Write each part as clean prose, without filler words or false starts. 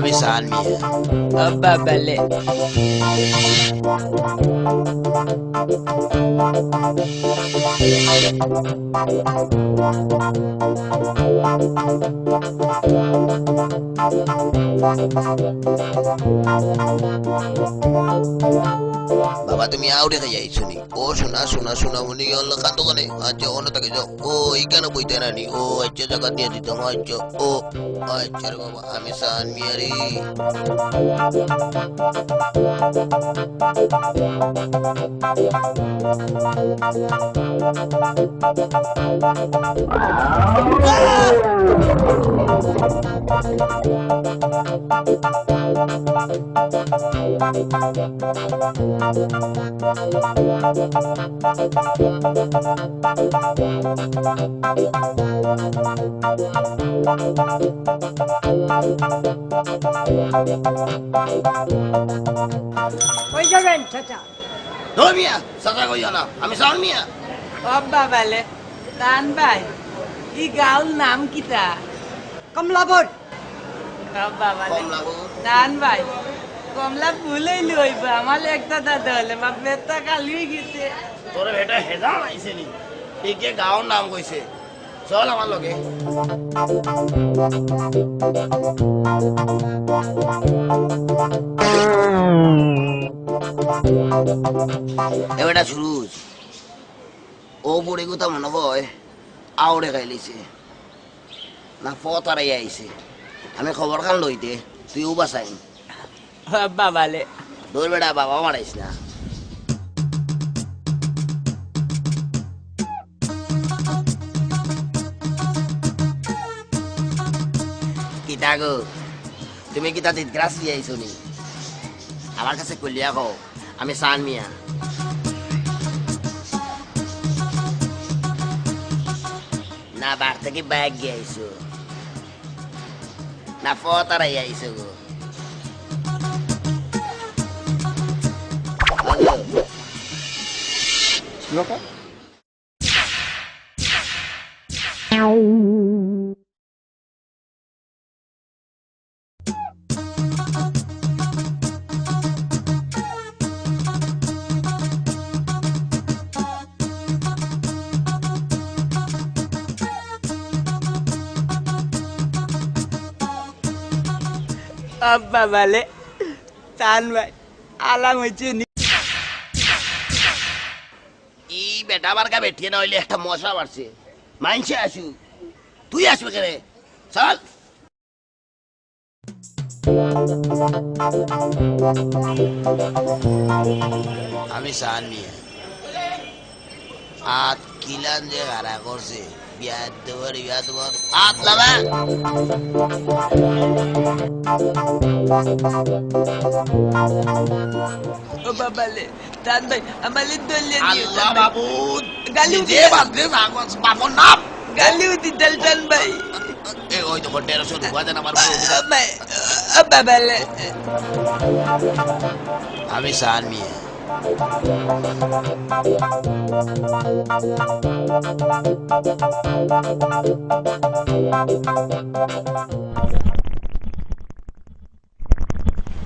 আমি সান মিয়া। अब्बा बले বাবা তুমি আউরে খাই আইছো নি? ও শোনা শোনা শোনা মনে হলো কান্দো কানে। আচ্ছা অন্য তাকে যাও। ও এইখানে বইতে রানি। ও আচ্ছা জায়গা দিয়ে দিতাম। আচ্ছা ও আচ্ছা রে বাবা আমি সান মিয়া রে। কই যাবেন চাচা? ধর মিয়া সাজা কইয়া না আমি সান মিয়া। अब्बा बले तान भाई ई गाउल नाम किता কমলাবর। अब्बा बले কমলাবো तान भाई কমলা ভুলেই লইবা আমার একটা দাদা হলে মা বেটা কালি গিতে তোর বেটা হেজা আইছে নি? একে গাঁওর নাম কইছে। চল আমার লগে। এবারটা সুরুজ ও বুড়ি কথা মনে হয় আউড়ে খাইলিছে না পতারাই আইছে। আমি খবর খান লইতে তুইও বাসাইন। अब्बा बले তোর বেটা বাবা মারাইস না। কিতা গো তুমি কিতা দিতগ্রাস দিয়ে আইছো নি? আমার কাছে কলিয়া কও আমি সান মিয়া। না বার থেকে ব্যাগ গিয়ে আইছো না পতারাই আইছো গো? अब्बा बले तान भाई आलाम হইছে নি ই বেটা বারকা বেঠিয়ে না হইলে একটা মশা বাড়ছে। মাইনছে আসু তুই আসবে কেন? চল। আমি সান মিয়া। আত কিলান যে গারা করছে বিয়াদ দেওয়ার বিয়াদ দেওয়ার আত লাগা। अब्बा बले तान भाई আমালে দলে আল্লাহ বাবু গালি যে বাদে বাবন নাম গালি উদি দল তান ভাই এ ওই তো বড় রসুন বাজে না আমার अब्बा बले আমি সান মিয়া।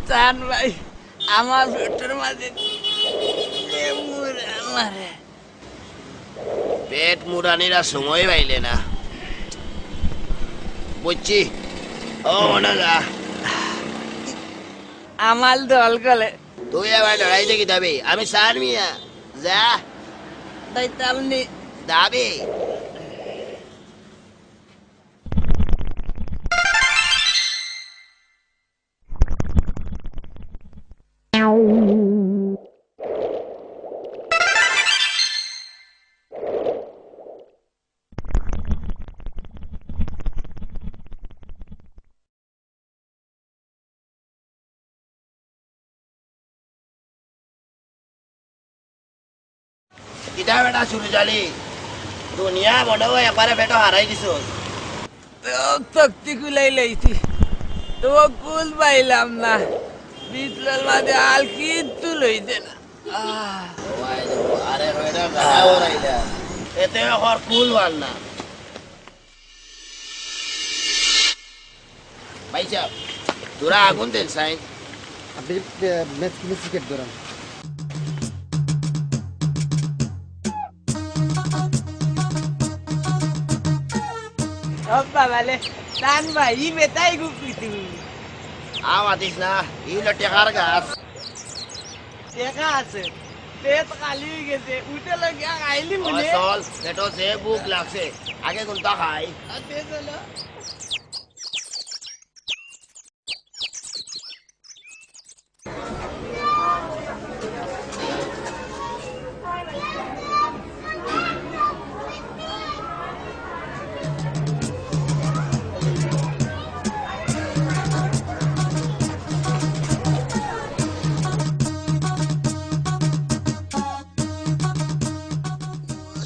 तान भाई আমার পেটের মাঝে আমারে পেট মুরানিরা সময় পাইলে না বুঝছি। ও না যা আমার দল গলে তুই আবার লড়াই দেখি যাবে। আমি সান মিয়া যা তাই তামনি যাবে। কিতা বেটা শুরু জালি দুনিয়া মনে হয় একবারে বেটা হারাই দিছো। তক্তি কুলাই লাইছি তো কুল পাইলাম না বিতলার মাঝে আল কিচ্ছু লইছে না আরে রয়টা গাড়া ওরাইলা এতে হর কুল ওয়াল না ভাই সাহেব তোরা আগুন দেন সাইন আপনি ম্যাচ কিনে ক্রিকেট ধরান अब्बा वाले तान भाई बेताई गुपी तू আমাদিস না ইলো টেকার গাছ দেখা আছে পেট খালি হয়ে গেছে উঠে লাগে খাইলি মনে চল পেটো যে বুক লাগছে আগে কোনটা খাই দে চলো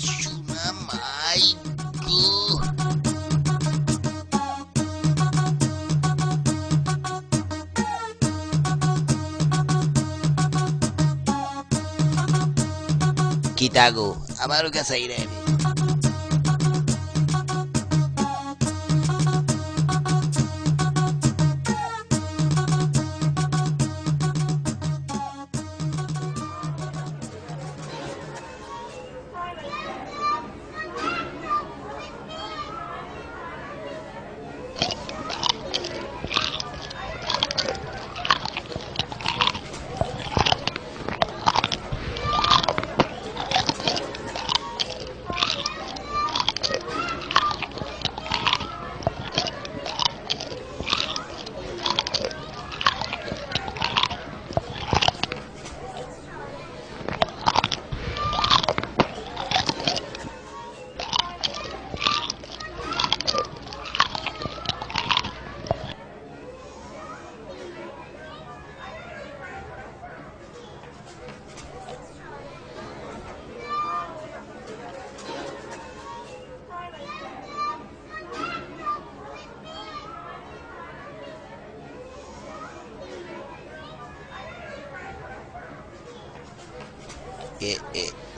শোনা মাই গো কিতাগো আমারও কাছে আইরে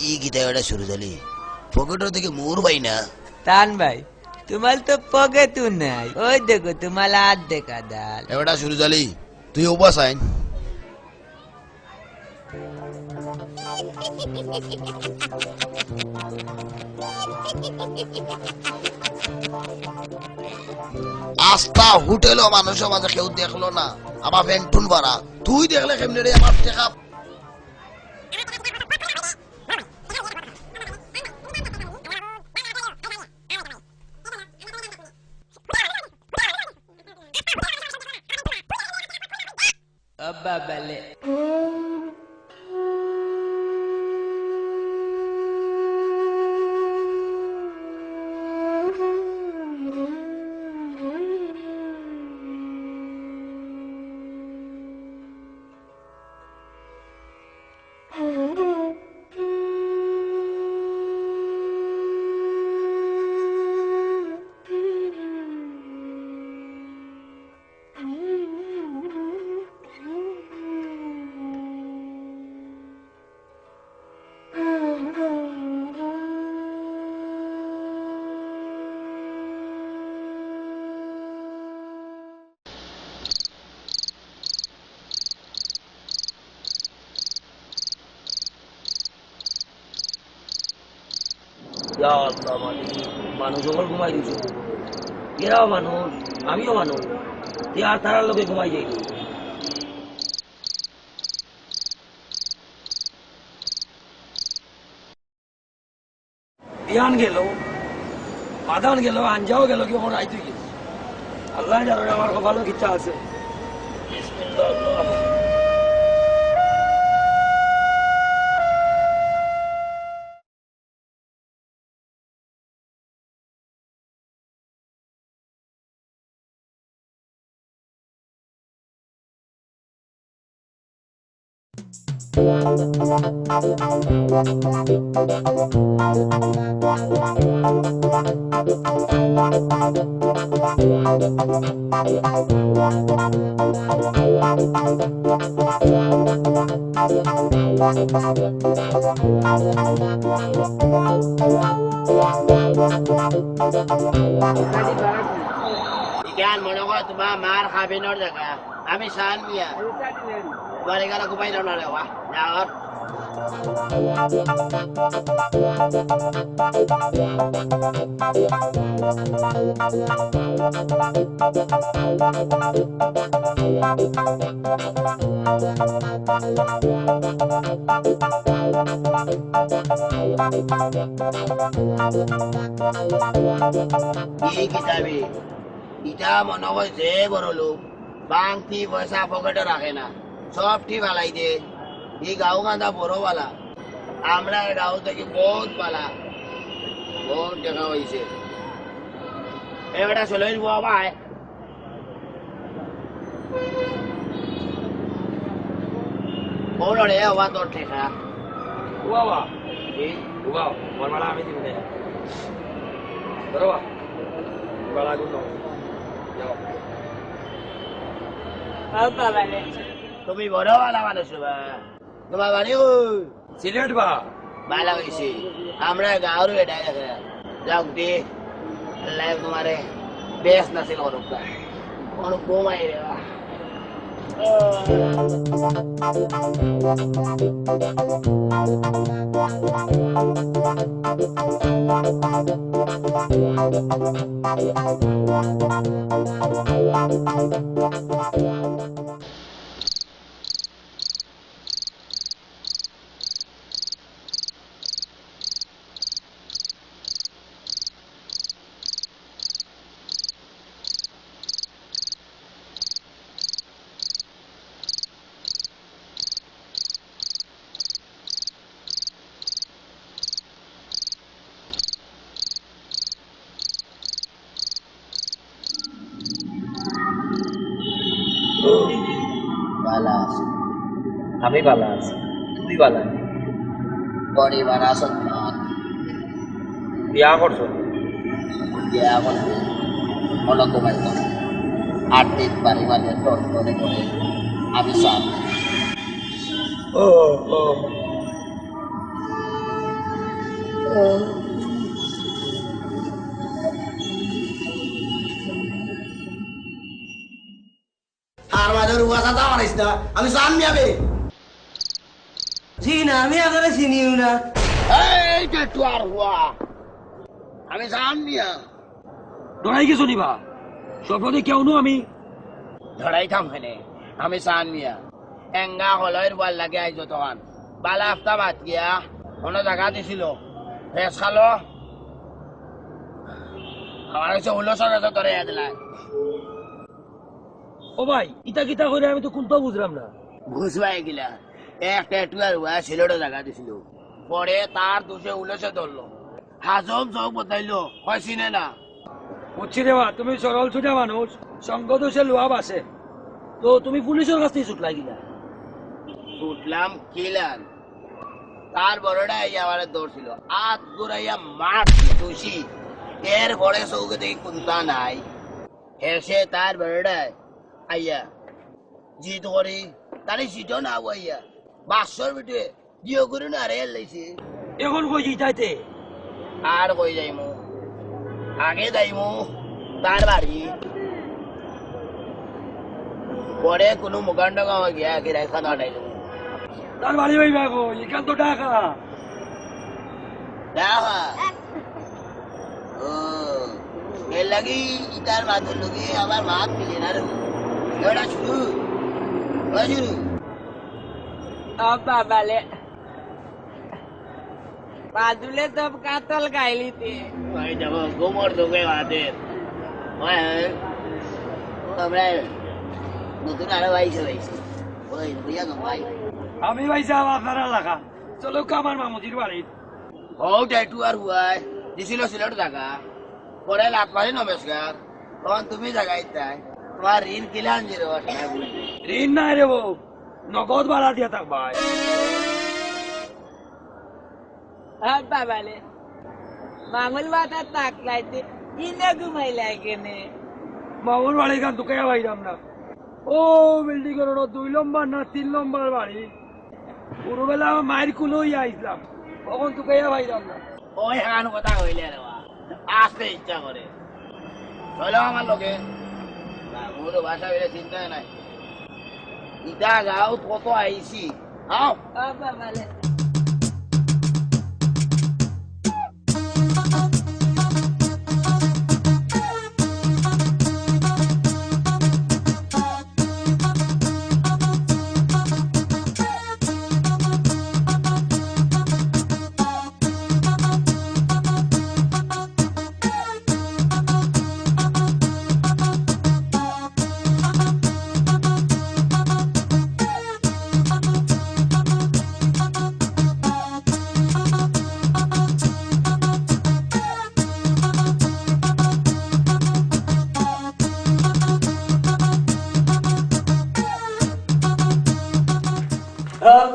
ই গীতা এটা শুরু হলি পকেটের থেকে মোর পাই না तान भाई तुम्हाला तो पगे तू नाही ओय देखो तुम्हाला आज देखा दाल এবারটা শুরু হলি তুই ওবা সাইন আস্তা হোটেলও মানুষও মাঝে কেউ দেখলো না আমার ভেন্টুন ভাড়া তুই দেখলে কেমনি রে আমার টেকা अब्बा वाले মানুষ ওপর ঘুমাই দিছো এরাও মানুষ আমিও মানুষ আর তারার লোকে ঘুমাই যাই বিয়ান গেল আদান গেল আঞ্জাও গেল কি ওর আইতে গেল আল্লাহ জানে আমার ভালো ইচ্ছা আছে বিসমিল্লাহ জ্ঞান মনে করো তোমার মার খাবেনোর জায়গা আমি সান মিয়া বাড়ি গেলে ঘুমাই না রে বাবা যাওয়ার কি কিতাবে ইটা মনে হয় যে বড় লোক বাংতি পয়সা পকেটে রাখে না সবটি ভালাই দে এই গাঁও গাঁদা বড় বালা আমরা গাঁও থেকে বহুত বালা বহুত দেখা হয়েছে এবারে চলে বাবা বলো রে হওয়া তোর ঠেকা বাবা বাবা আমার মালা আমি দিব না বড়বা বালা গুণ যাও তুমি বড় বালা মানুষ বা তোমার বাড়ি সিলেট বা ভালো হয়েছে আমরা গাঁর এটাই দেখা যাক দে আল্লাহ তোমারে বেশ নাছিল করুকা কোনো বোমাই রে বা ভালো আছে আমি ভালো আছি তুই ভালো পরিবার আসত বিয়া করছো বিয়া করতে মনে কমাই তো 8 দিন পরিবারের তোর করে করে আমি সাপ ও ও আর মাঝের উয়াসা দাও আনিস না আমি সান যাবে জি না আমি এখানে চিনিও না এই যে তুয়ার হুয়া আমি সান মিয়া ডরাই গেছো নিবা সর্বদে কেউ নো আমি ধরাই থাম হেনে আমি সান মিয়া এঙ্গা হলয়ের বল লাগে আইছো তখন বালা আফতা বাদ গিয়া কোনো জায়গা দিছিল ফেস খালো আমার কাছে 16 ধরে দিলাই ও ভাই ইটা কিতা করে আমি তো কোনটাও বুঝলাম না ঘুষবাই গিলা একটা টুয়ার হুয়া সিলেটে জায়গা দিছিল পরে তার দোষে 16 ধরলো হাজম চোখ বদলাইলো হয় চিনে না বুঝছি দেওয়া তুমি সরল ছুটে মানুষ সঙ্গ দোষে লোহাব আছে তো তুমি পুলিশের কাছ থেকে ছুট লাগিলা উঠলাম কিলান তার বড়টা ইয়া আমার দৌড়ছিল আত গুড়াইয়া মারছি দোষী এর পরে চৌকে দেখি কুন্তা নাই হেসে তার বড়টায় আইয়া জিত করি তারে জিতো না আইয়া বাসর বিটে জিও করে না রে লাইছে এখন কই যাইতে আর কই যাইমু আগে যাইমু তার বাড়ি পরে কোনো মুকান্ড গাওয়া গিয়া গিরাই খানা উঠাইলো তার বাড়ি ভাই বাগো এখান তো টাকা দেখা ও এর লাগি ইটার মাতুর লোকে আমার মাত মিলে না রে এবার শুরু শুরু বাবালে বাদুলে সব কাতল গাইলিতে ভাই দেখো গোমর তোকে হাতের আমরা নতুন আরো ভাইছে ভাইছে ওই বুঝা গো ভাই আমি ভাই যাব আপনার এলাকা চলো কামার মামুদির বাড়ি ও ট্যাটু আর হুয়াই দিছিল সিলেট জায়গা পরে লাত মারি নমস্কার তখন তুমি জায়গায় তাই তোমার ঋণ কিলান জিরো ঋণ নাই রে বউ নগদ ভাড়া দিয়া থাক ভাই বাবালে মামুল বাতা তাকলাইতে ইনে ঘুমাই লাগে নে মামুর বাড়ি গান তো কেয়া ভাইরাম না ও বিল্ডিং এর 2 নম্বর না 3 নম্বর বাড়ি পুরোবেলা আমার মায়ের কুলোই আইসলাম তখন তো কেয়া ভাইরাম না ওই হান কথা কইলে রে বা আসতে ইচ্ছা করে চলো আমার লোকে মোর ভাষা বেড়ে চিন্তা নাই ইটা গাও কত আইছি আও বাবালে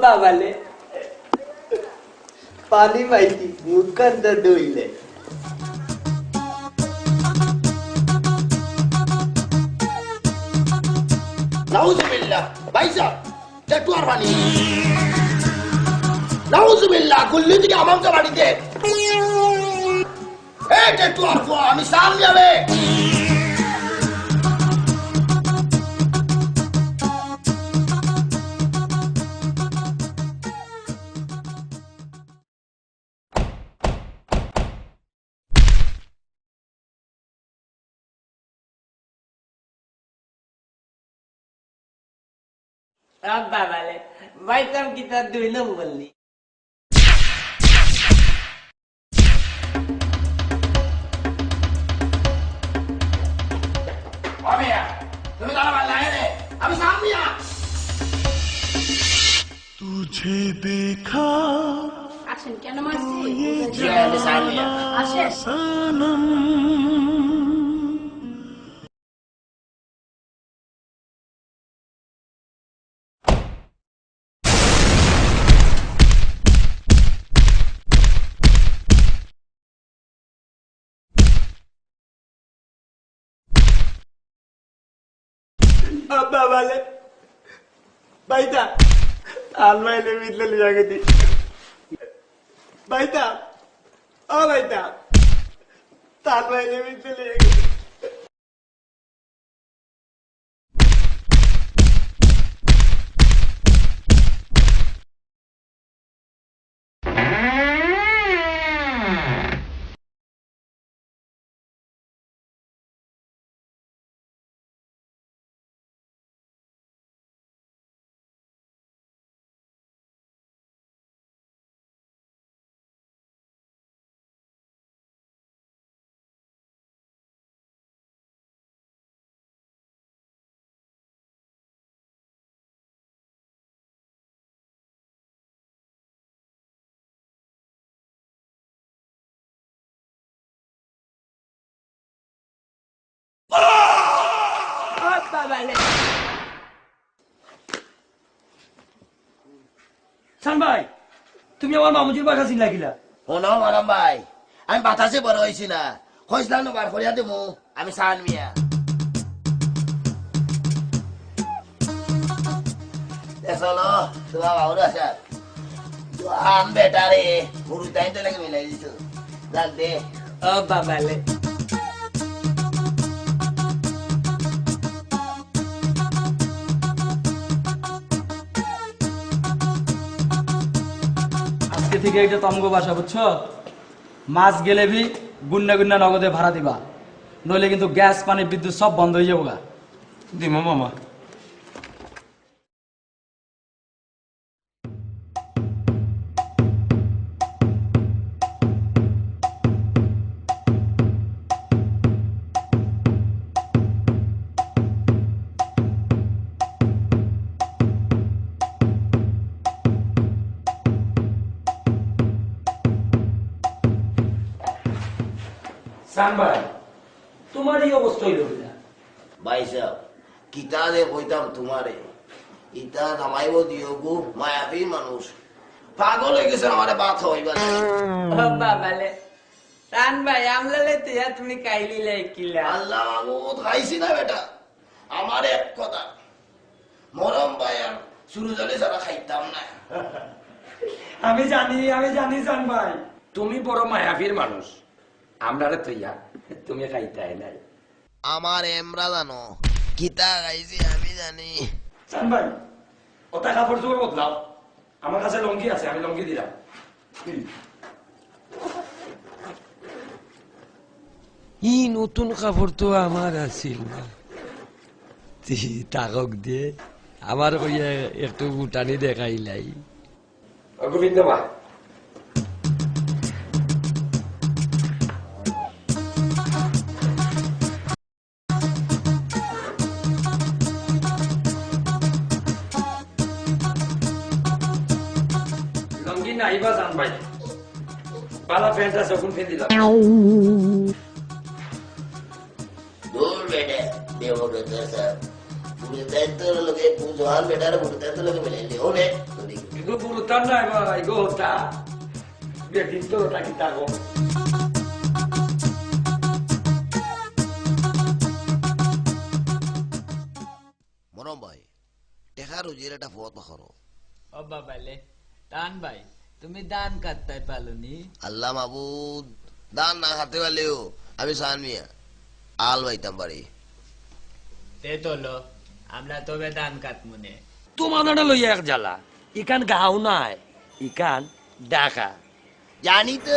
বাবালে পানি পাইছি মুখখান তো দইলে নাউজুবিল্লাহ ভাইসা টেটুয়ার পানি নাউজুবিল্লাহ গুল্লি থেকে আমাকে বাড়িতে এই টেটুয়ার ফো আমি সামনে যাবে বাবালে ভাইতাম কি তার 2 নম্বর বললি আমিয়া তুমি দাঁড়া ভালো রে আমি সামনে আ तुझे देखा আসেন কেন মারছি জি আমি সামনে আসেন सनम বাবালে বাইতা আলমাইলে মিটলে লিয়া গেছি বাইতা ও বাইতা আলমাইলে মিটলে লিয়া গেছি বাবালে সান ভাই তুমি আমার মামুজির বাসা চিন লাগিলা শোনো মারাম ভাই আমি বাতাসে বড় হয়েছি না খসলাম না বার করিয়া দেবো আমি সান মিয়া চলো তোমার বাবুর আসা আম বেটারে গরু তাই তো লাগে মিলাই দিছো যাক দে ও বাবালে আজকে থেকে এটা তমগো বাসা বুঝছো মাছ গেলে ভি গুন্না গুন্না নগদে ভাড়া দিবা নইলে কিন্তু গ্যাস পানি বিদ্যুৎ সব বন্ধ হয়ে যাবো গা दिमा मामा সান ভাই তোমার এই অবস্থা হইল কিনা ভাই সাহেব কিতা দে কইতাম তোমারে ইটা নামাইব দিও গো মায়াবী মানুষ পাগল হয়ে গেছে আমার বাত হইবার ও বাবালে রান ভাই আমলালে তুইয়া তুমি কাইলি লাইকিলা আল্লাহ মাহমুদ খাইছি না বেটা আমার এক কথা মরম ভাই আর সুরুজলে ছাড়া খাইতাম না আমি জানি সান ভাই তুমি বড় মায়াবীর মানুষ আমরা তৈয়া তুমি খাইতাই নাই আমার এমরা জানো কিতা খাইছি আমি জানি সান ভাই ওটা কাপড় চোপড় বদলাও আমার কাছে লঙ্গি আছে আমি লঙ্গি দিলাম ই নতুন কাপড় তো আমার আছিল না তাকক দিয়ে আমার কইয়া একটু উঠানি দেখাইলাই গোবিন্দ মা লঙ্গি নাইবা জান ভাই পালা প্যান্ট আছে ওখান ফেলে দিলাম दूर बेटे देवो के दर्शन पूरे दायित्व लोगे जवान बेटा रे पूरे दायित्व लोगे मिले ले होने तो देख 이거 부르탄 나이바 이거 없다 왜 빈도로 따겠다고 মরম ভাই টেকা রুজির একটা ফত করো ও বাবালে টান ভাই তুমি দান কাটতে পালনি আল্লাহ মাবুদ দান না খাতে পারলেও আমি সান মিয়া আল বাইতাম বাড়ি তে তোলো আমরা তবে দান কাট মনে তোমাদের লইয়া এক জ্বালা ইকান গাও নাই ইকান ডাকা জানি তো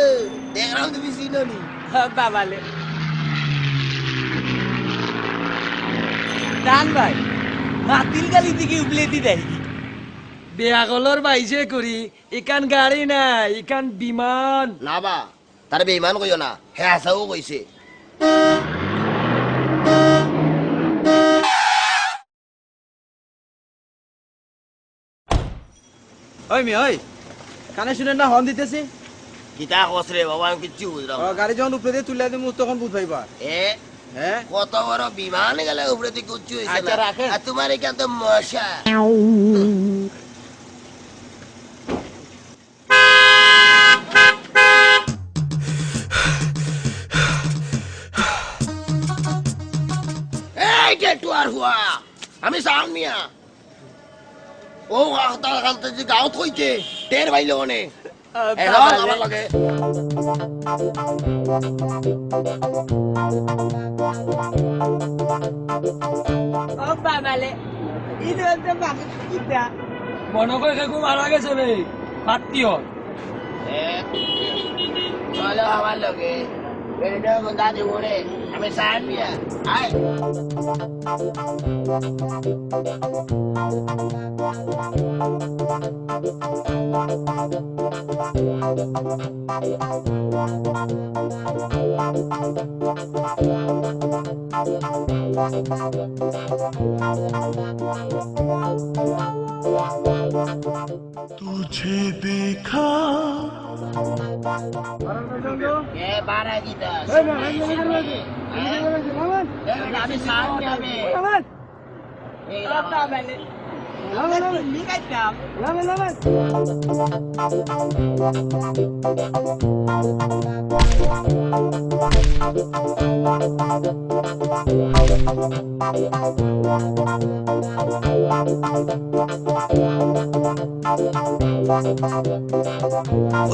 দেখলাম তুমি চিনি বাবালে টান ভাই মাতিল গালি দিকে উবলেতি দেয় বেয়াগলর বাইজে করি ইকান গাড়ি নাই ইকান বিমান না বা তার বেইমান কইও না হে আসাও কইছে ওই মি ওই কানে শুনে না হর্ন দিতেছি কিতা কসরে বাবা আমি কিচ্ছু বুঝলাম না। গাড়ি যখন উপরে দিয়ে তুলে দিমু তখন বুঝ পাইবা এ হ্যাঁ কত বড় বিমান গেলে উপরে থেকে উচ্চ হয়েছে আচ্ছা, না রাখেন। আর তোমার এখান তো মশা এই টেটু আর হুয়া আমি সান মিয়া ও আখতা কালতে যে গাঁত হইছে টের ভাইলে ওনে এখন আমার লাগে ও বাবালে ইদো তো বাকি কিটা মনে করে কেউ মারা গেছে রে পাত্তীয় চলো আমার লগে বেরিয়ে বন্ধা জীবনে আমি সান মিয়া আয় तुझे देखा এ বারা গীতা আমি সান মিয়া আমি বাবালে তুমি কাটাম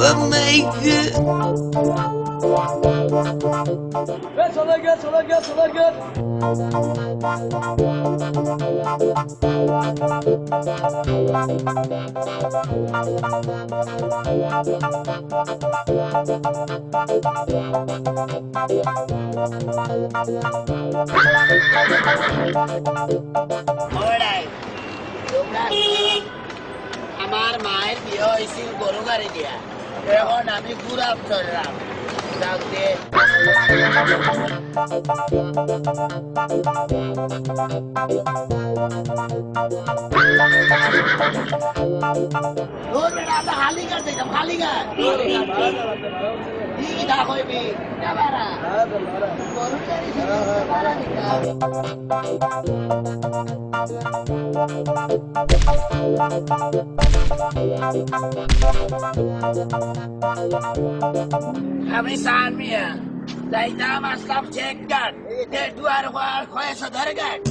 Oh my god! চলে গেল চলে গেল চলে গেল Alright. তোমরা আমার মায়ের বিয়ে হয়েছিল গরু গাড়ি দিয়া এখন আমি ঘুরাব চললাম যাক দে হালিঘাট দেখলাম হালিঘাট কি দা হইবি যাবারা গরু গাড়ি ভাড়া দিলাম আমি সান মিয়া যাইতাম আসলাম চেক গার্ড এই দুয়ার কয়েছে ধরে গার্ড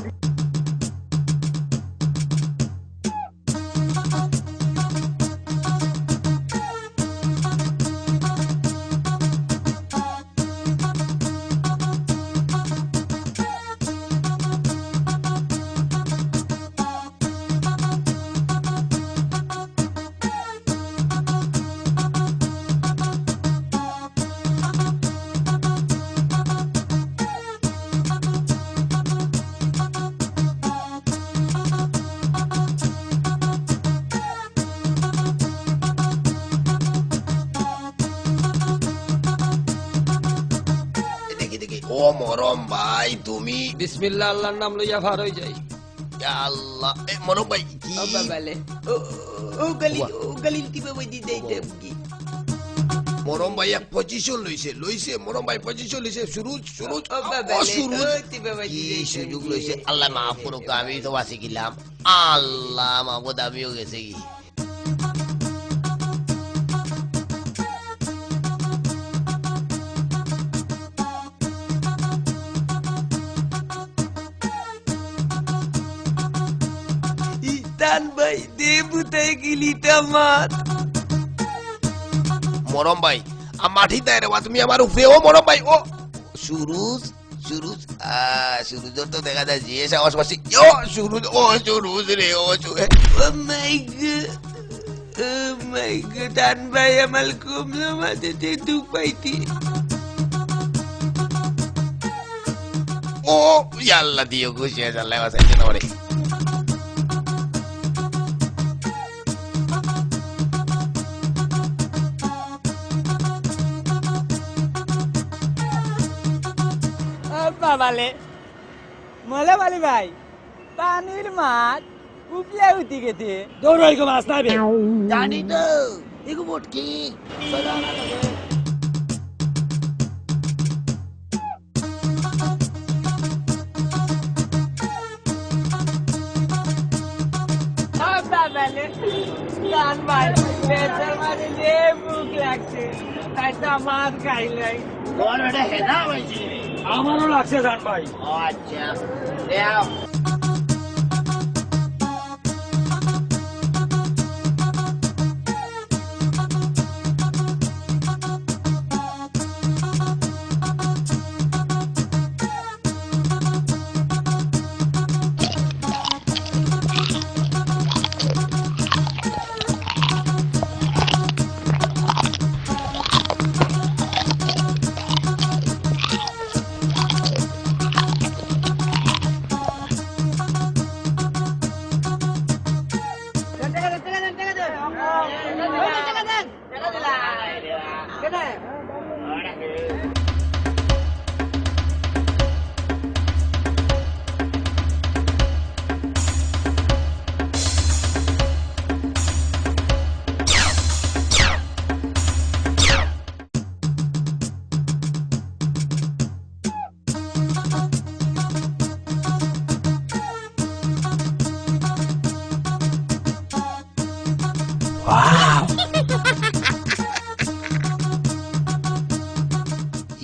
ও মরম ভাই তুমি বিসমিল্লাহ আল্লাহর নাম লইয়া ভার হই যাই ইয়া আল্লাহ এ মরম ভাই কি আব্বা বলে ও গলি দিবে ওই দি দেই দেব কি মরম ভাই এক পজিশন লইছে মরম ভাই পজিশন লইছে শুরু আব্বা ও বলে শুরু ও দিবে ওই কি দি দেই সুযোগ লইছে আল্লাহ মাফ করুক আমি তো বাঁচি গেলাম আল্লাহ মাহবুদ আমিও গেছে কি ইতান ভাই দেবুতাই গিলি তামাত মরম ভাই মাটি দেয় রে তুমি আমার উপরে ও মরম ভাই ও সুরুজ তো দেখা যায় যে আশপাশে ও সুরুজ রে ও ও মাই গড টান ভাই আমার কুমলো মাঝে দুঃখ পাইতি ও ইয়াল্লা দিও খুশি আছে আল্লাহ বাঁচাইছে না ওরে বাবালে মলে বালি ভাই পানির মাছ উপলে উঠি গেছে দৌড়াই গো মাছ নাইবে জানি তো এগো বটকি বাবালে টান ভাই পেটের মাঝে যে ভুক লাগছে তাই তো মাছ খাইলাই তোমার বেটা হেদা হয়েছে আমারও লাগছে জান ভাই ও আচ্ছা দেও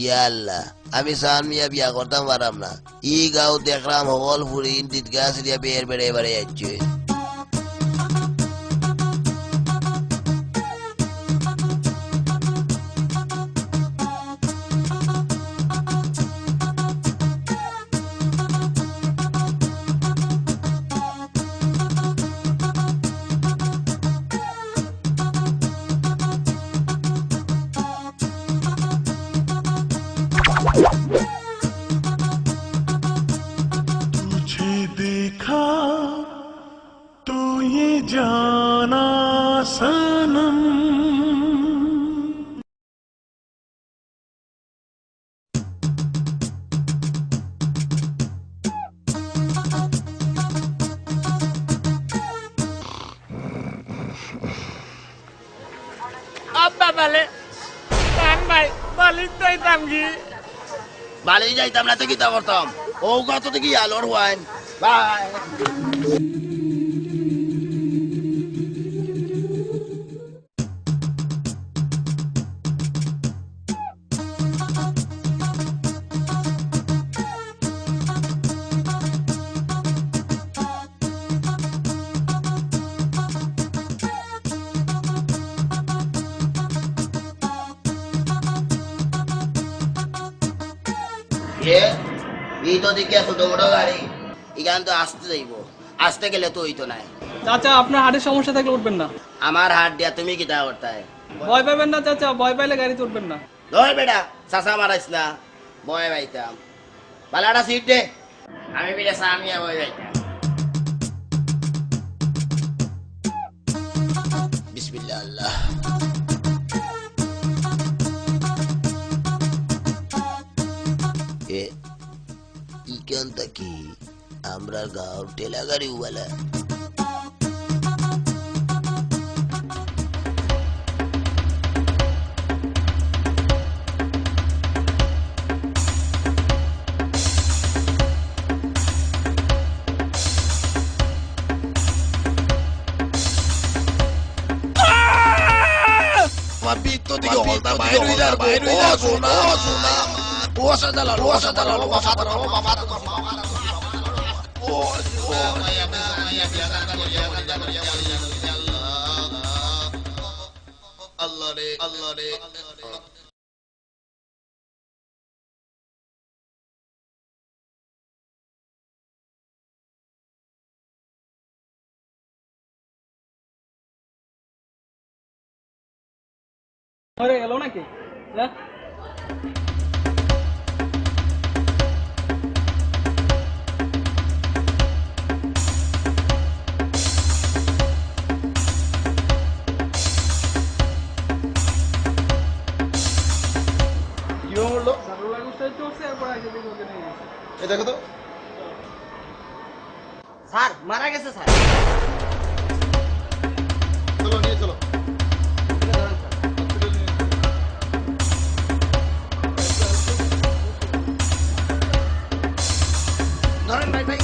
ইয়াল্লা আমি সানমিয়া বিয়া করতাম পারাম না ই গাঁও দেখলাম হল ফুরি ইন্দিত গাছ দিয়া বের বেড়ে বেড়ে যাচ্ছে तुझे देखा तो ये जाना सनम আব্বা বলে টান ভাই বলিস তো তামগি বালি যাইতাম না তো কি তা করতাম ও কত থেকে আলোর ওয়াইন বাই এই তো দেখি ছোট বড় গাড়ি এখান তো আসতে যাইব আসতে গেলে তো হইতো নাই চাচা আপনার হাড়ের সমস্যা থাকলে উঠবেন না আমার হাত দিয়া তুমি কি তা করতে ভয় পাবেন না চাচা, ভয় পাইলে গাড়িতে উঠবেন না। ধর বেটা চাষা মারাইস না, বয় পাইতাম বালাটা সিট দে, আমি বেটা সামিয়া বয় পাইতাম। বিসমিল্লাহ আল্লাহ। ইকান্তা কি আমরা গাঁও ঠেলা গাড়িওয়ালা আল্লাহ রে আল্লাহ রে মরে গেল নাকি? হ্যাঁ দেখো তো স্যার মারা গেছে স্যার চলো নিয়ে চলো ধরেন ভাই ভাই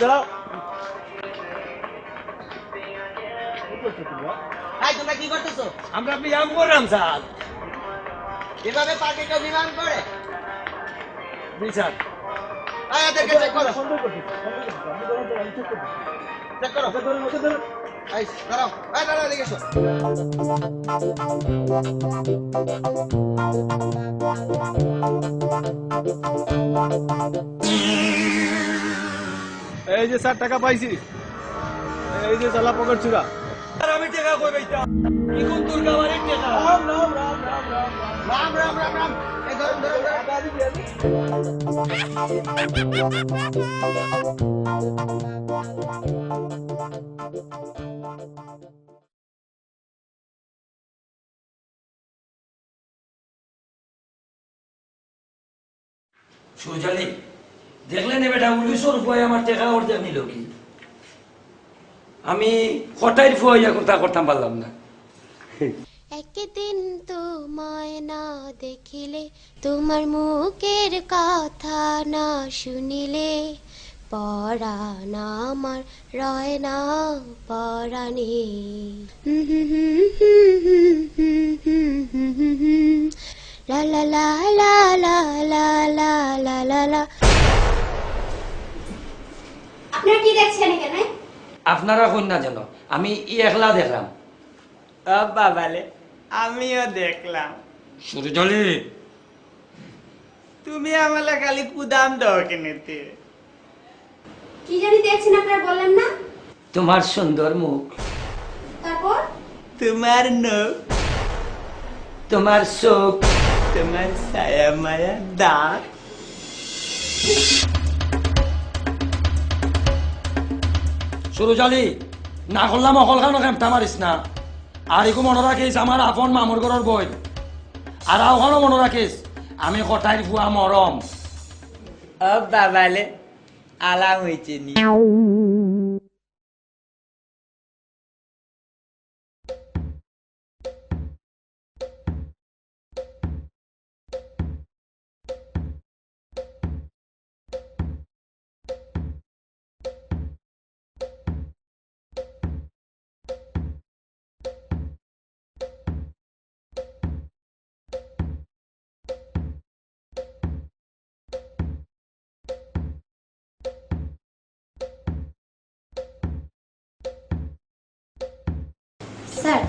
দাঁড়াও। তোমরা কি করতেছো? আমরা ব্যায়াম করলাম স্যার। এভাবে পার্কে কেউ বিমান করে? বিচার এদেরকে চেক করো চেক করো এই দাঁড়াও দাঁড়াও এদিকে এসো এই যে স্যার টাকা পাইছি, এই যে চালা পকেট চুরা। আর আমি টাকা কই পাইতাম? ইকুন দুর্গা বাড়ির টাকা। রাম রাম রাম রাম এই ধরুন ধরুন সুজালি দেখলেন এ বেটা 1900 রুপয়ে আমার টাকা অর্ধেক নিল কি? আমি হঠাৎ ফুয়াইয়া কথা করতাম পারলাম না। একদিন তোমায় না দেখিলে, তোমার মুখের কথা না শুনিলে, পরাণ আমার রয় না পরাণে। লা লা লা লা লা লা লা লা লা লা। আপনারা কি দেখছেন এখানে? আপনারা কই না জানো, আমি একলা দেখলাম। বাবালে আমিও দেখলাম। সুজালি তুমি আমাকে খালি কুদাম দাও কিনেতে। কি জানি দেখছেন আপনারা বললেন না? তোমার সুন্দর মুখ, তারপর তোমার নখ, তোমার চোখ, তোমার ছায়া মায়া দাঁত। সুরজালি না করলাম অকল খানো খেমটা মারিস না। আর একো মনে রাখিস আমার আপন মামুর ঘরের বই। আর ওখানেও মনে রাখিস আমি কটাই ফুয়া মরম। বাবালে আলাম হয়েছে নি। স্যার,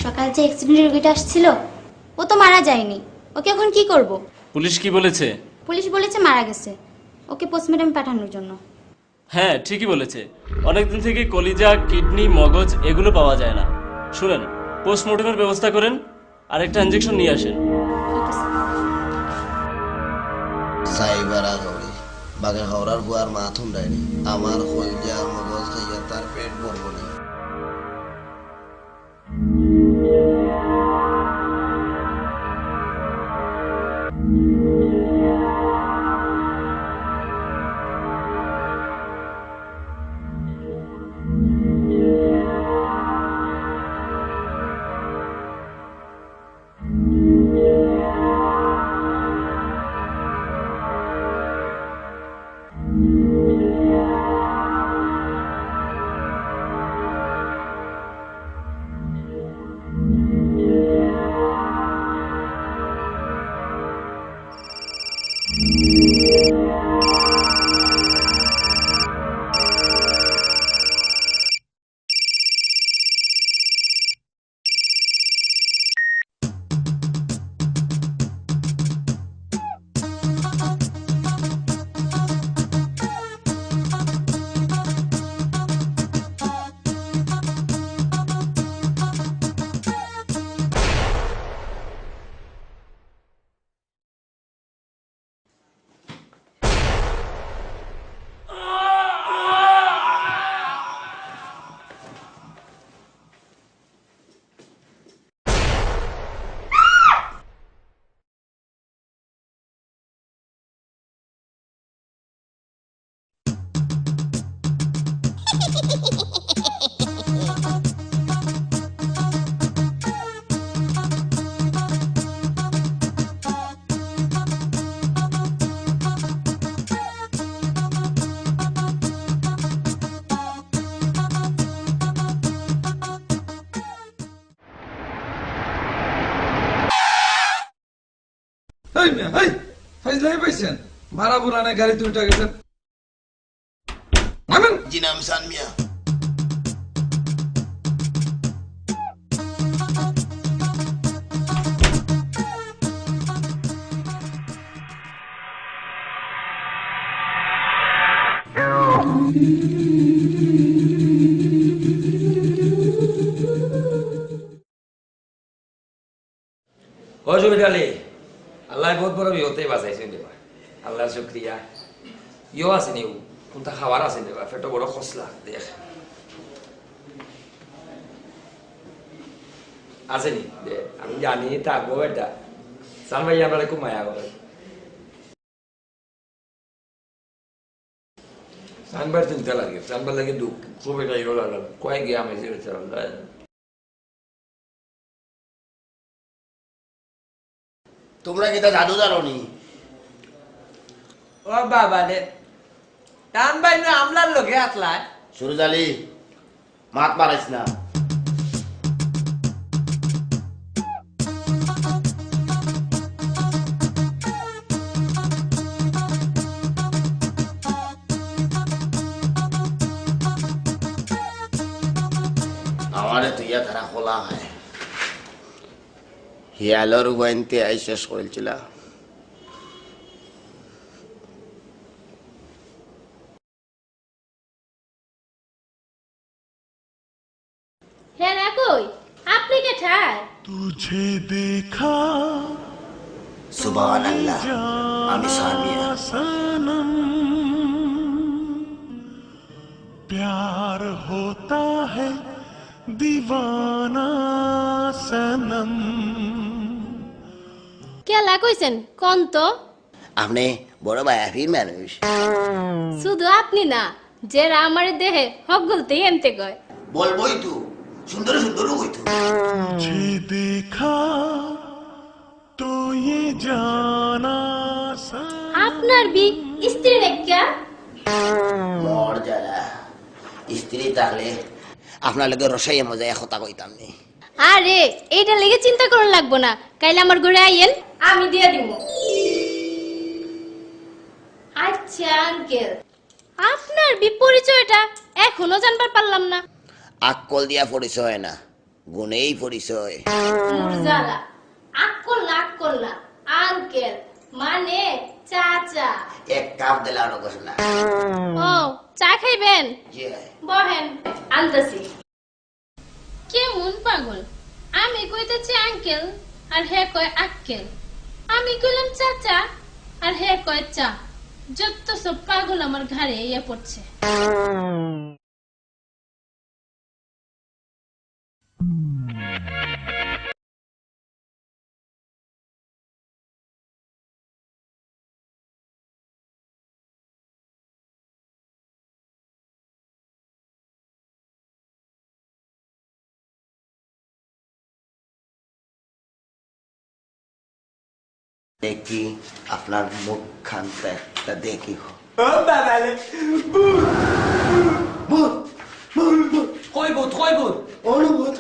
সকাল যে অ্যাক্সিডেন্টের রোগীটা আসছিল ও তো মারা যায়নি, ওকে এখন কি করব? পুলিশ কি বলেছে? পুলিশ বলেছে মারা গেছে, ওকে পোস্টমর্টম পাঠানোর জন্য। হ্যাঁ ঠিকই বলেছে, অনেকদিন থেকে কলিজা, কিডনি, মগজ এগুলো পাওয়া যায় না। শুনেন, পোস্টমর্টমের ব্যবস্থা করেন আর একটা ইনজেকশন নিয়ে আসেন। ঠিক আছে। সাইবারা করে বাগে হওয়ার বুয়ার মা থুন্ডায়নি আমার কলজা মগজ খাইয়া তার পেট ভরবো না। এই মিয়া এই ফাইজলাই পাইছেন ভাড়া পুরানে গাড়ি তুলটা গেছেন নামেন জি নাম সান মিয়া। অসুবিধা নেই আল্লাহ বহুত বড় বিপদে বাঁচাইছেন দেবা আল্লাহ শুক্রিয়া ইও আছে নিউ কোনটা খাবার আছে দেবা পেটো বড় খসলা দেখ আছে নি দে আমি জানি থাকবো এটা সান ভাই আমরা খুব মায়া করে সানবার চিন্তা লাগে সানবার লাগে দুঃখ খুব এটা ইরো লাগে কয়েক গিয়ে আমি তোমরা কি তা জাদু জানো নি? ও বাবা রে টান ভাই না আমলার লোকে আতলায় সুরজ আলী মাত মারাইস না। আমারে তুইয়া তারা খোলা হয় হিয়ালোর উবাইনতে আই শেষ করেছিল। হ্যাঁ কই আপনি কে ঠায় तुझे देखा সুবহানাল্লাহ আমি সামিয়া। सनम प्यार होता है दीवाना सनम কেলা কইছেন কোন তো আপনি বড় মায়াবীর মানুষ। শুধু আপনি না যারা আমার দেহে হক গলতেই এমতে কয় বলবোই তো সুন্দর সুন্দর হইতো। तुझे देखा तो ये जाना আপনার বি স্ত্রী নেকা মর যারা স্ত্রী তাহলে আপনার লগে রসাইয়া মজা কথা কইতাম নি। আরে এইটা লেগে চিন্তা করন লাগবো না কাইলে আমার ঘরে আইয়েন আমি দিয়ে দিব। আচ্ছা আঙ্কেল আপনার বিপরিচয়টা এখনো জানবার পারলাম না। আক্কল দিয়া পরিচয় না গুণেই পরিচয়। মুরজালা আক্কল না আঙ্কেল মানে চাচা। এক কাপ দিলে আরো কষ্ট না। ও চা খাইবেন জি বহেন আনতাছি। কেমন পাগল আমি কইতেছি আঙ্কেল আর হে কয় আক্কেল আমি কইলাম চাচা আর হে কয় চা। যত সব পাগল আমার ঘাড়ে ইয়ে পড়ছে। দেখি আপনার মুখ খানটা একটা দেখি ও বাবালে ভূত ভূত ভূত কই ভূত কই ভূত অনুভূত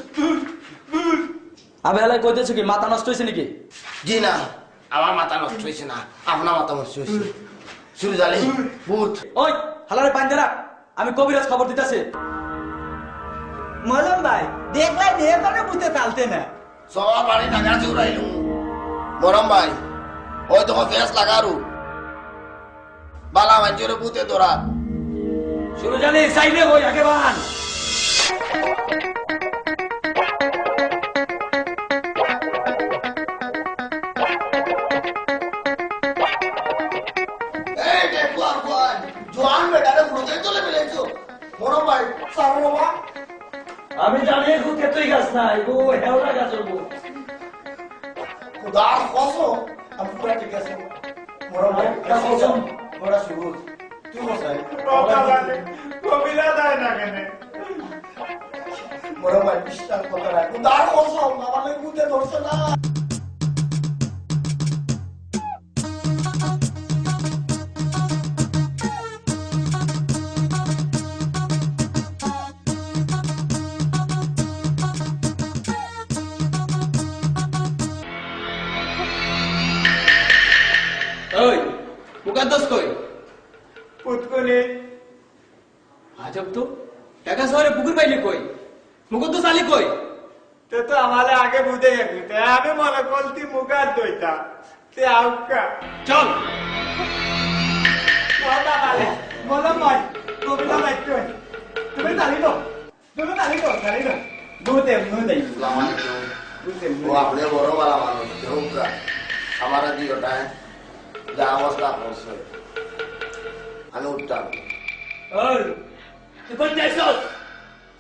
আমি এলাই কইতেছি কি মাথা নষ্ট হয়েছে নাকি? জি না, আমার মাথা নষ্ট হয়েছে না, আপনার মাথা নষ্ট হয়েছে। শুরু জানি ভূত। ওই হালারে পাঞ্জা রাখ, আমি কবিরাজ খবর দিতেছি। মলম ভাই দেখলাই নিয়ে পারে বুঝতে তালতে না সবার বাড়ি টাকা চুরাইলু। মরম ভাই ওই তোমার ফেস লাগারু বালা মাঞ্জুরে ভূতে ধরা। শুরু জানি সাইডে হই আগে বান। আমি জানি ভূতে তুই গাছ নাই গো হেওড়া গাছের ভূত। খুদার কসম আমি পুরা ঠিক আছে মরম ভাই কসম বড় শুরু তুই বসাই বাবা মানে কবিরা দেয় না কেন মরম ভাই বিশ্বাস করতে না খুদার কসম আমাকে ভূতে ধরছে না। ওই মুকাদ্দাস কই? পুতকুনি আজব তো, টাকা শহরে পুকুর পাইলে কই? মুকাদ্দাস আলী কই? ते तो हमारे आगे बुझे थे हमें मन कोलती मुका दोता ते आउका चल वाला वाले बोलो मत गोविंदा बैठो तुम्हें ताली दो दूध नहीं वो अपने बड़ो वाला मानो होगा हमारा जी होता है जहाँ मसला पहुँचे हमें उठता और तू कौन जैसा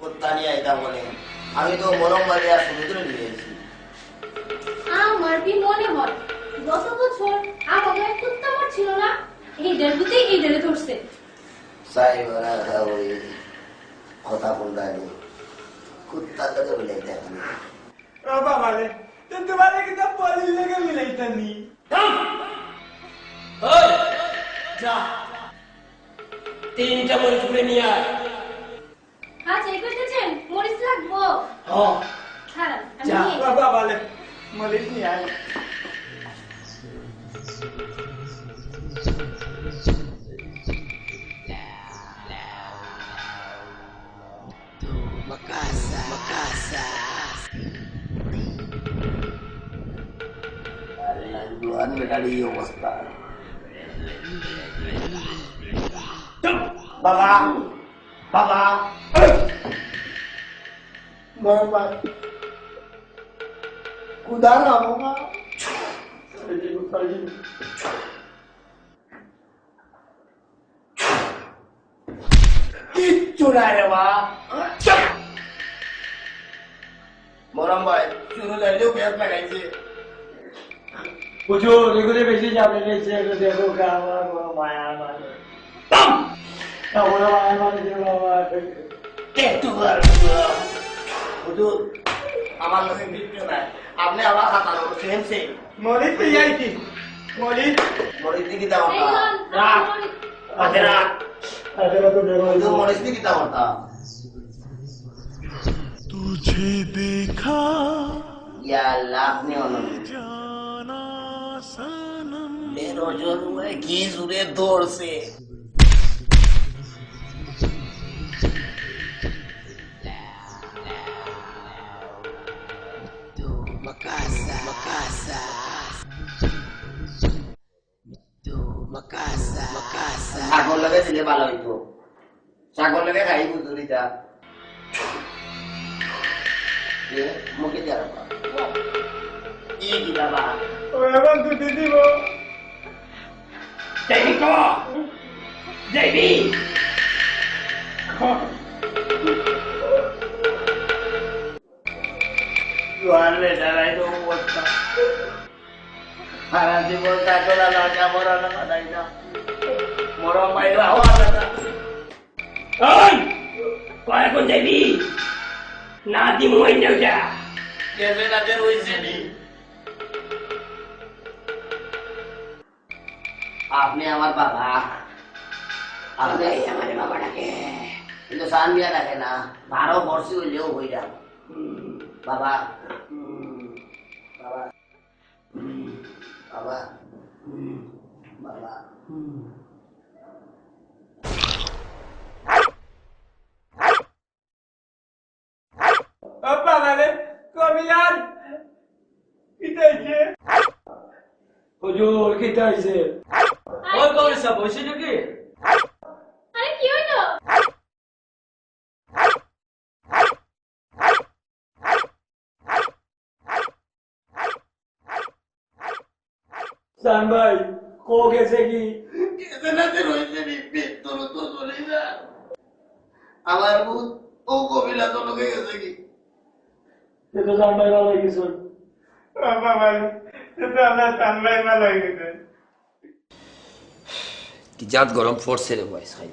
कुत्ता नहीं आया बोले আমি তো মরম বাড়ি আর সমুদ্রে নিয়েছি। আমার বি মনে হয় গত বছর আমাদের কুত্তা মার ছিল না, এই ডেলগুতে এই ডেলে ধরছে। সাইবারা ওই কথা বলদানি কুত্তা তো বলে দেখনি ओ बाबा ले तो तुम्हारे कितना पुलिस लेके मिलाई तनी ओए जा 3টা মরিচ করে নিয়ে আয়। আচ্ছা এই কইতেছেন মরিচ লাগবো? হ্যাঁ খারাপ আমি जा নিয়ে ओ बाबा ले मलिक नहीं आए Lanjuan medali অবস্থা बाबा बाबा बाबा खुदा ना होगा चुरा रे वाह মরম ভাই শুরু যাইলেও পেট লাগাইছে হুজুর এগুলো বেশি যাবে বেশি এগুলো দেখো আমার বড় মায়া মানে আমার মায়া মানে যে বাবা একটু হুজুর আমার লোকে বিক্রি নাই আপনি আমার হাতানো সেম সেম मलिक तो यही थी मलिक মরিস দিকে দাও এই না লন, রাখ মরিচ। আগে রাখ আগে তো দেখো হুজুর মরিস দিকে দাও না तुझे देखा ইয়া আল্লাহ আপনি অনন্ত जाना सनम বেরোজোর হয়ে কি জুড়ে দৌড়ছে ছাগল লাগে দিলে ভালো হইতো ছাগল লাগে খাই বুঝুরিটা মুখে যারা ই কি বাবা और अब तू दीदी वो জেবি ক জেবি জোয়ান বেটারাই তো অবস্থা সারা জীবন তাকলা লজা মরণ কাটাই না মরণ পাইলা হওয়া দাদা ওই কখন যাবি না দি মই নেউটা গেছে তাদের হয়েছে নি আপনি আমার বাবা আপনি আমার বাবাটাকে কিন্তু সান দিয়া রাখে না 12 বর্ষ হইলেও হই যাও বাবা বাবা বাবা বাবা বাবা রে কবিলান কিতাইছে হুজুর কিতাইছে ওই কবি সাহেব হইছে নাকি আরে কি হইলো সান ভাই কো গেছে কি আমার ভূত ও কবিলা তো লোকে গেছে কি তো সান ভাই ভালো গেছে বাবা সেটা আমরা সানলাই না লাগিয়েছে কি জাত গরম ফোর্সে রে বয়স খাই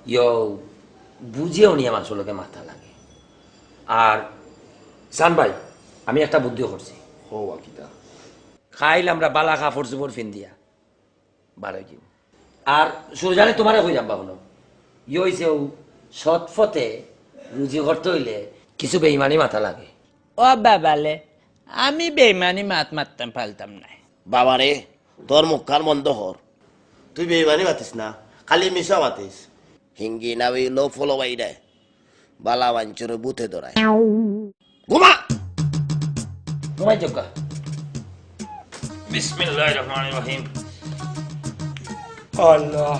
ইয়ো বুঝেও নি আমার চলকে মাথা লাগে আর সান ভাই আমি একটা বুদ্ধি করছি হো আকিতা খাইল আমরা বালা কাপড় চোপড় ফিন দিয়া বাড়াই কিন আর সুরজানে তোমারে কই যাবা কোনো ইয়ে হইছে সৎ পথে রুজি করতে হইলে কিছু বেইমানি মাথা লাগে ও বাবালে আমি বেইমানি মাত মারতাম পালতাম না বাবারে তোর মুখ কান বন্ধ হর তুই বেইমানি মাতিস না খালি মিশা মাতিস হিঙ্গি না ওই লো ফলো বাইরে বালা বাঞ্চুরে বুথে দৌড়ায় ঘুমা ঘুমাই চোখা বিসমিল্লাহির রহমানির রহিম আল্লাহ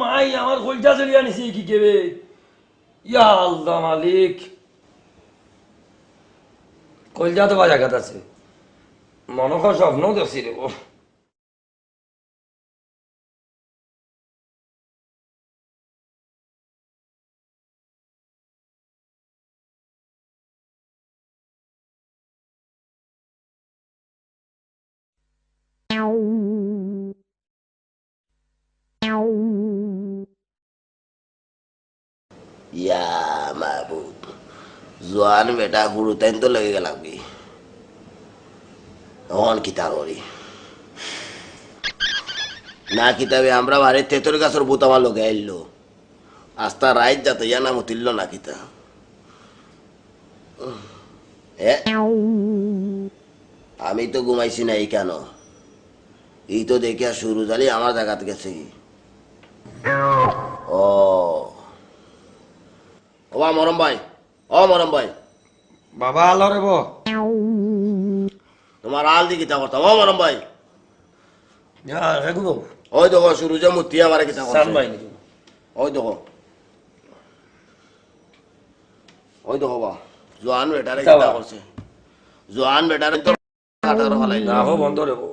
মাই আমার কলজা জড়িয়ে আনিছে কি কেবে ইয়া আল্লাহ মালিক কলজা তো বাজা কাট আছে মনে কর স্বপ্নও দেখছি রে ও ইয়া মাহবুব জোয়ান বেটা গুরু তাইন তো লেগে গেলাবি অন কিতা করি না কিতাবে আমরা বাড়ি তেতর গাছের ভূত আমার লোকে আইলো আস্তা রাইত যাতে জানা মতিল্ল না কিতা আমি তো ঘুমাইছি না এই কেন এই তো দেখে শুরু জালি আমার জায়গা গেছে কি ও ও মরম ভাই, ও মরম ভাই, বাবা আলো রে বো তোমার আল দি কিতা করতাম, ও মরম ভাই। রেগুলো ওই দেখো সুরুজে মুতি আমার কিতা সান করছে, ভাই নাকি ওই দেখো, ওই দেখো বা জোয়ান বেটারে কিতা করছে, জোয়ান বেটারে তো কাটার ফলাই না হো বন্ধ রে বো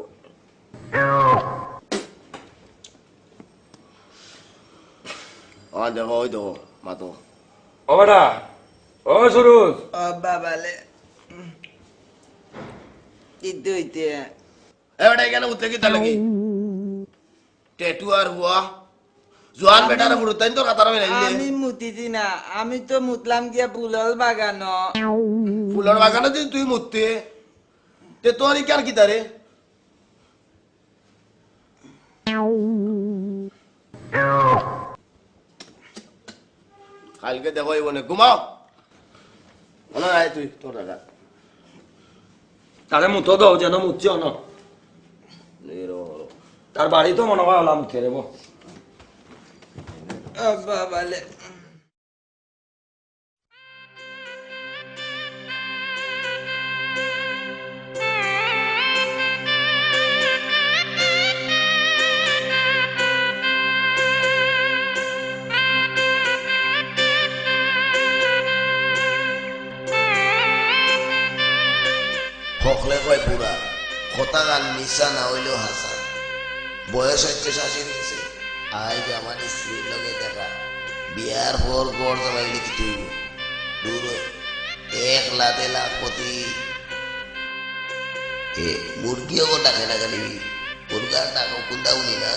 দেখো, ওই দেখো মাতো। ও বেটা ও সুরুজ ও বাবালে ইতে হইতে এবারে এখানে উঠতে কিতা লাগি টেটু আর হুয়া জোয়ান বেটারে ফুরুতাই তো কাটার ফলাই আমি মুতিছি না, আমি তো মুতলাম গিয়া ফুলর বাগানো। ফুলের বাগানে যদি তুই মুততে তে তোর কি আর কিতা রে? কালকে দেখো এই বনে ঘুমাও মনে নাই তুই তোর দাদা তাহলে মুতো দাও যেন মুতছিও না তার বাড়ি তো মনে হয় ওলা মুখে রে বো ও বাবালে হকলে কয় বুড়া কথা গান মিশা না হইলেও হাসা বয়স হচ্ছে শাশির গেছে আজ আমার স্ত্রীর লগে দেখা বিয়ার পর গড় জমাই লিখি দূর 1 লাখপতি মুরগিও গো ডাকে না খালি মুরগার ডাকো কুন্দা উনি না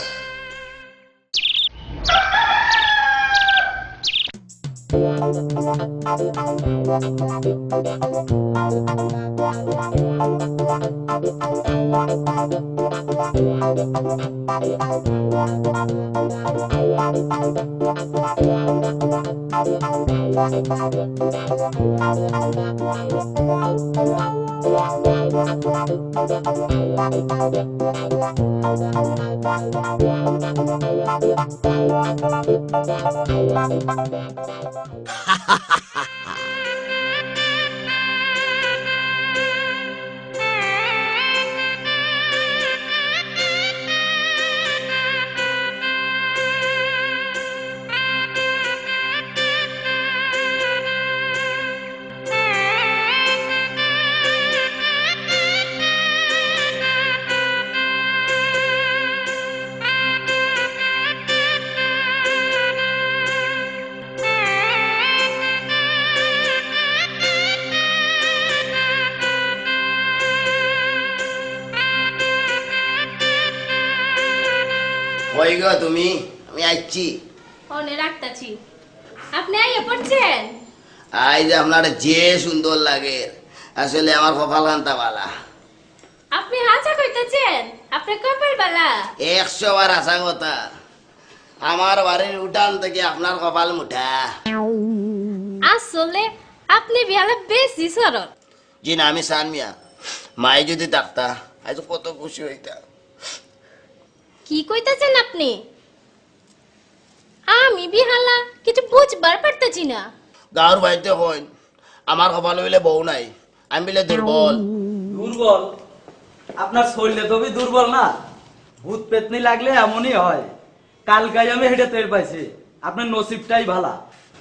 কই গো তুমি আমি আইছি ফোনে রাখতাছি আপনি আইয়া পড়ছেন আই যে আপনার যে সুন্দর লাগে আসলে আমার কপাল কান্তা বালা আপনি হাসা কইতাছেন আপনি কপাল বালা 100 বার আসা কথা আমার বাড়ির উঠান থেকে আপনার কপাল মুঠা আসলে আপনি বিয়ালে বেশি সরল জি না আমি সান মিয়া মাই যদি থাকতা আজ কত খুশি হইতা কি কইতাছেন আপনি আমি বিহালা কিছু বুঝবার পারতেছি না গাঁর বাড়িতে হইন আমার কপাল হইলে বউ নাই আমি বলে দুর্বল দুর্বল আপনার শরীরে তো দুর্বল না ভূত পেতনি লাগলে এমনই হয় কালকাই আমি হেঁটে তৈরি পাইছি আপনার নসিবটাই ভালা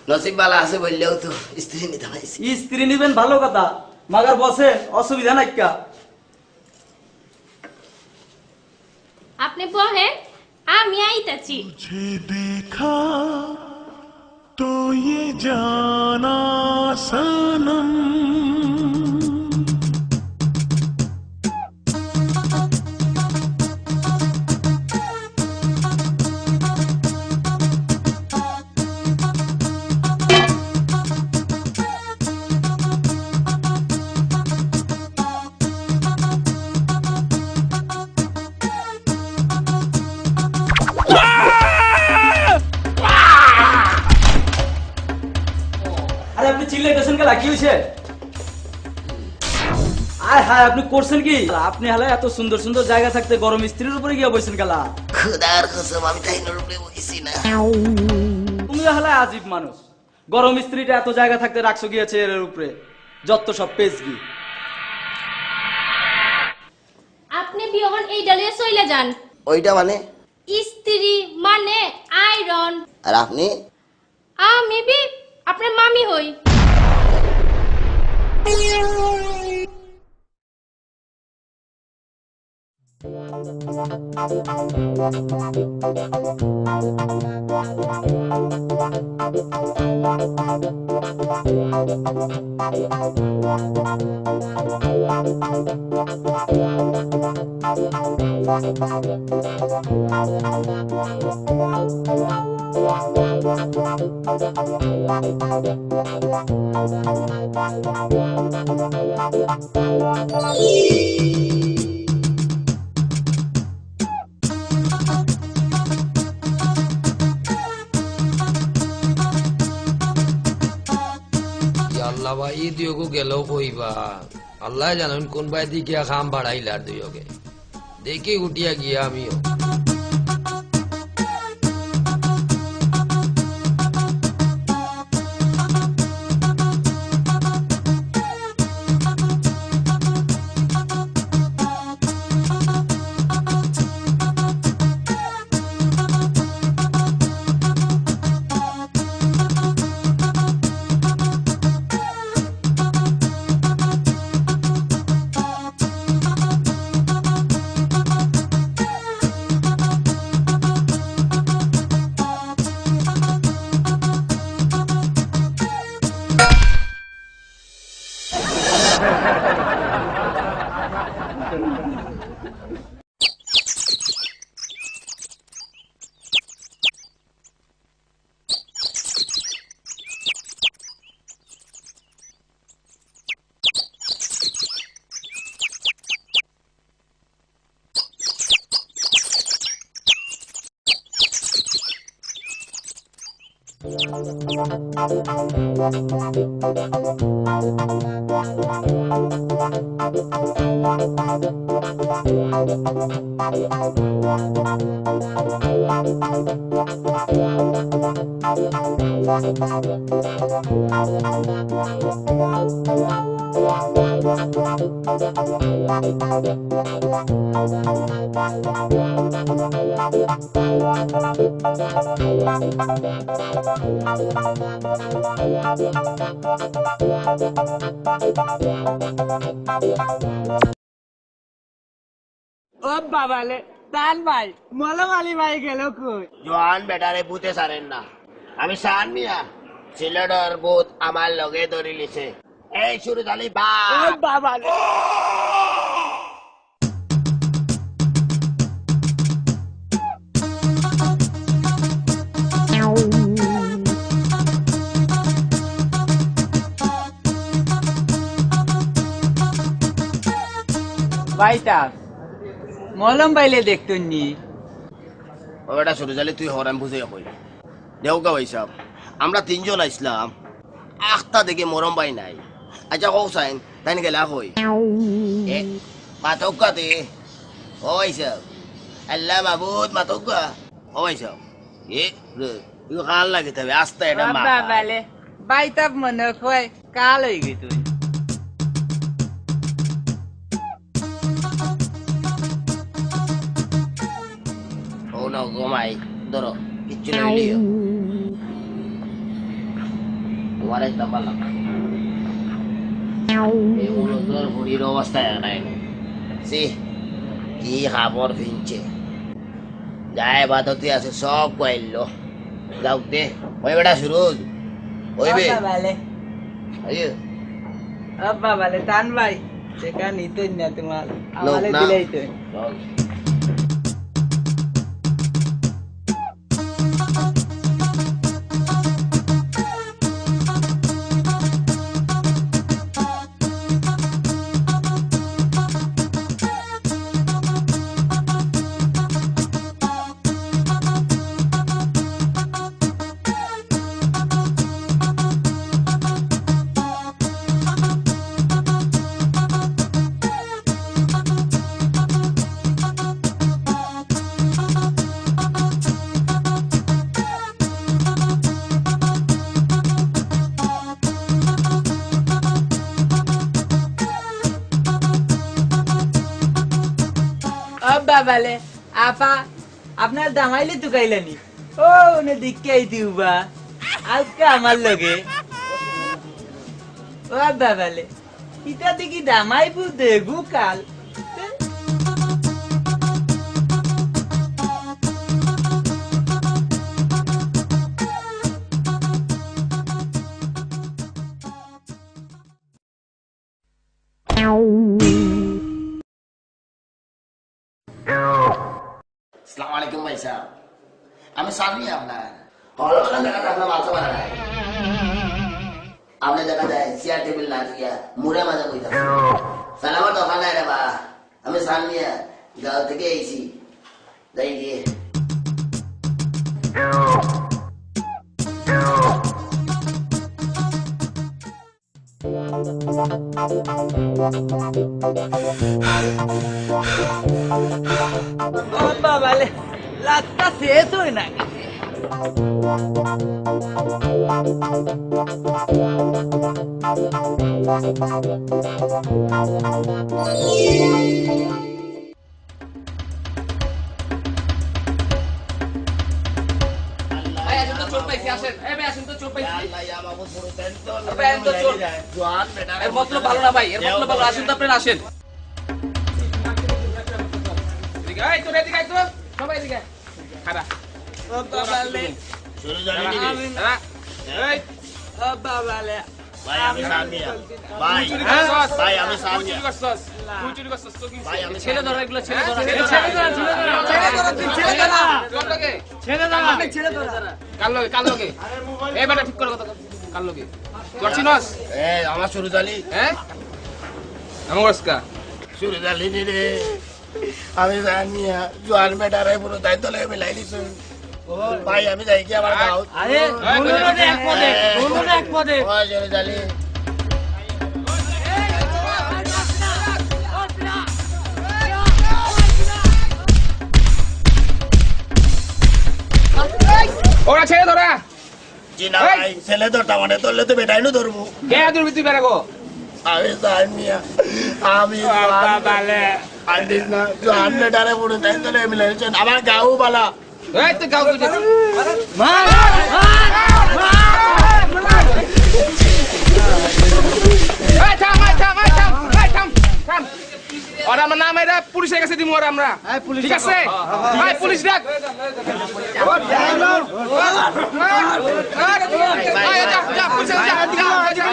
নসিব বালা আছে বললেও তো স্ত্রী নিতে পাইছি স্ত্রী নিবেন ভালো কথা মাগার বসে অসুবিধা নাই কা আপনি বহে আমি আইতাছি तुझे देखा तो ये जाना सनम আরে আপনি চিল্লাইতেছেন কেলা কি হয়েছে আয় হায় আপনি করছেন কি আপনি হালে এত সুন্দর সুন্দর জায়গা থাকতে গরম স্ত্রীর উপরে গিয়ে বসেন কেলা খুদার কসম আমি তাই নরুপে বইছি না তুই হালায় আজীব মানুষ। গরম স্ত্রীটা এত জায়গা থাকতে রাখছো গিয়েছে এর উপরে, যত সব পেজগি। আপনি বিয়হন এই ডালিয়ে চইলা যান। ওইটা মানে? স্ত্রী মানে আয়রন। আর আপনি? আমি বি আপনার মামি হই। আল্লাহ ভাই দিওগো গেলেও কইবা আল্লাহ জানেন কোন ভাই দিকে খাম বাড়াইলার দিওগে দেখি উঠিয়া গিয়া আমিও ও বাবালে তান ভাই মলম আলী ভাই গেল কই? জোয়ান বেটারে ভূতে সারেন না। আমি সান মিয়া সিলেটর ভূত আমার লগে ধরি লিছে। এই শুরু জালি বা ও বাবালে ভাইটা মলম বাইলে দেখতুন নি। ও বেটা শুরু জালি তুই হরাম বুঝে কই দেওগা ভাই সাহেব আমরা তিনজন আইসলাম আখটা দেখে মরম পাই নাই। আচ্ছা কও সাইন তাই গেলা কই এ মাতকা দে ও ভাই সাহেব আল্লাহ মাবুদ মাতকা ও ভাই সাহেব এ তুই কাল লাগে তবে আস্তে এটা মা বাবালে বাইতা মনে কয় কাল হই গই তুই। ও না গোমাই ধরো কিচ্ছু লইলিও তোমারে তাপালা এগুলো তোর ভুড়ির অবস্থায় নাই সে কি খাবার ফিনছে যায় বাদতি আছে সব কইল যাও দে ওই বেটা শুরু ওইবে বাবালে আইয়ে ও বাবালে তান ভাই সেটা নিতেন না তোমার লোক আমারে না দিলেই তো চল। বাবালে আপা আপনার দামাইলে তুকাইলানি ও উনি দিকে দিউবা আজকে আমার লগে ও বাবালে ইটা দেখি দামাইবু দেখু কাল अस्सलामुअलैकुम भाई साहब हमें सामने अपना हॉल वाला जगह अपना मालसा बना है आपने जगह जाए चेयर टेबल ना दिया मुरा मजा कोई था सलामत तो खाना है रे बा हमें सामने गांव থেকে এসি যাই দিয়ে বাবালে লাতটা শেষ হয় না মতলব ভালো না ভাই, এর মতলব ভালো, আসেন তো আপনারা আসেন। এদিকে আয় তো, এদিকে আয় তো, সবাই এদিকে আয়। খাড়া। শুরু জানি নি খাড়া। এই বাবালে ভাই আমি সামিয়া ভাই ভাই আমি সামিয়া তুই চুরি করছস তো কি? ভাই আমি ছেলে ধরো এগুলো, ছেলে ধরো। ছেলে ধরো তোর লগে? ছেলে ধরো কার লগে? কার লগে? এই বেটা ঠিক করে কথা কর। কার লগে? তোর চিনস? এই আমার শুরু জানি হ্যাঁ? নমস্কার। শুরু জানি নি রে আমি সামিয়া জোয়ান বেটারে পুরো দায়িত্ব লয়ে মিলাই দিছ ভাই আমি যাই কি আমার গাঁও আরে দুজনে এক পদে ও শুরু জানি ওরা ছেলে ধরা। জি না ভাই ছেলে ধরতা মানে ধরলে তো বেটাই নো ধরবো কে দূর ভিতরে বেরাগো? আমি সামিয়া আমি বাবালে আন্দিস না জোয়ান বেটারে পুরো দায়িত্ব লয়ে মিলাই দিছ আমার গাঁও বালা এই তো গাও কইতে এই থাম আর আমরা নাম এরা পুলিশের কাছে দিমু আর আমরা ঠিক আছে ভাই পুলিশ ডাক যা পুলিশ যা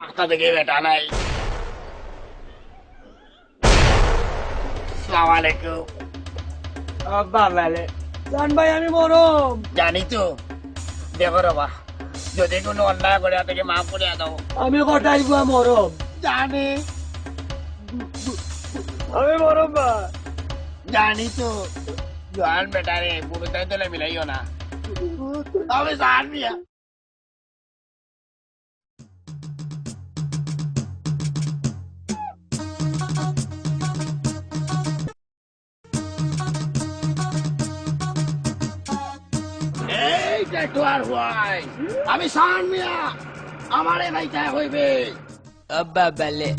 রাস্তা থেকে বেটা নাই আসসালামু আলাইকুম বাবালে জান ভাই আমি মরম জানি তো দেখো রবা যদি কোনো অন্যায় করে থেকে মাফ করে দাও আমি কটাইব মরম জানি আমি মরম বা জানি তো জোয়ান বেটারে পুরো দায়িত্ব লয়ে মিলাইও না আমি সামিয়া আমি সামিয়া আমারে ভাইটা হইবে বাবালে